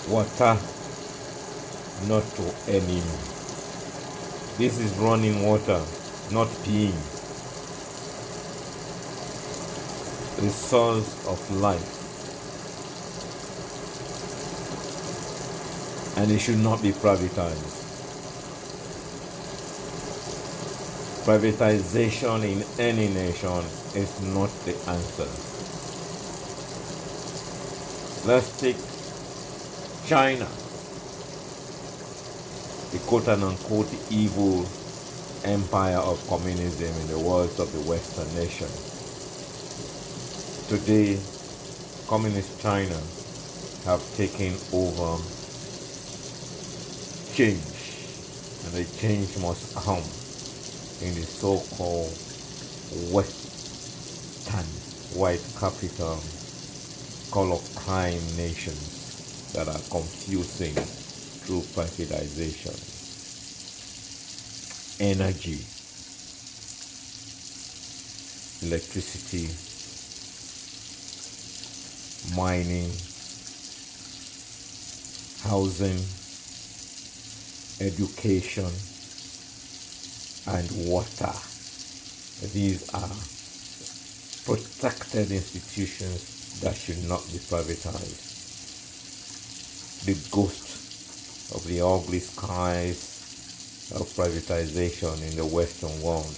Water not to enemy. This is running water, not peeing. The source of life. And it should not be privatized. Privatization in any nation is not the answer. Let's take China, the quote-unquote evil empire of communism in the words of the Western nation. Today, communist China have taken over change, and the change must come in the so-called Western white capital color crime nations that are confusing through privatization. Energy, electricity, mining, housing, education, and water. These are protected institutions that should not be privatized. The ghost of the ugly skies of privatization in the Western world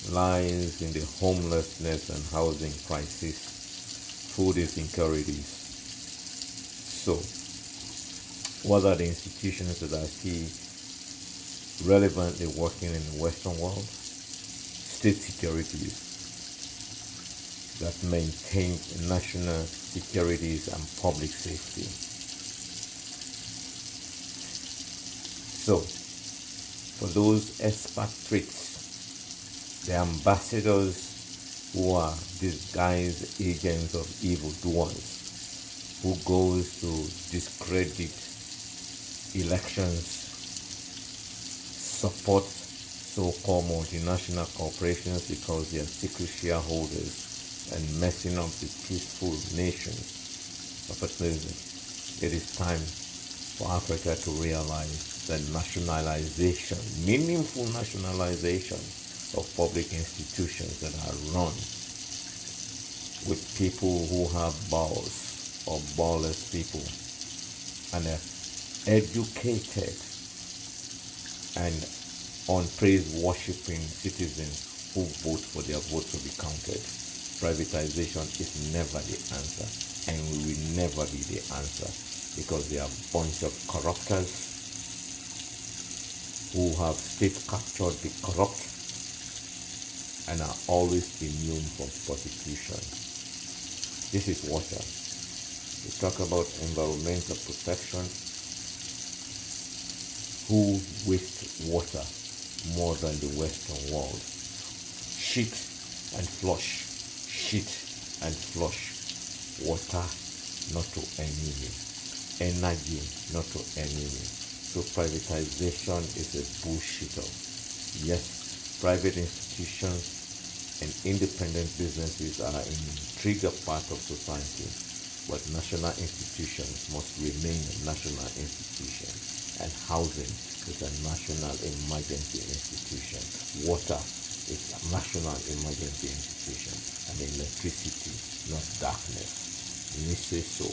lies in the homelessness and housing crisis, food insecurities. So, what are the institutions that I see relevantly working in the Western world? State securities that maintain national securities and public safety. So, for those expatriates, the ambassadors who are disguised agents of evildoers, who goes to discredit elections, support so-called multinational corporations because they are secret shareholders and messing up the peaceful nations of Aaccessible. It is time for Africa to realize that nationalization, meaningful nationalization of public institutions that are run with people who have balls or ballless people and are educated and unpraised worshipping citizens who vote for their vote to be counted. Privatization is never the answer, and will never be the answer, because they are a bunch of corruptors who have state captured the corrupt and are always immune from prosecution. This is water. We talk about environmental protection. Who waste water more than the Western world? Shit and flush. Shit and flush. Water not to enemy. Energy not to enemy. So privatization is a bullshitter. Yes, private institutions and independent businesses are an integral part of society, but national institutions must remain a national institution, and housing is a national emergency institution. Water is a national emergency institution, and electricity, not darkness. You say so.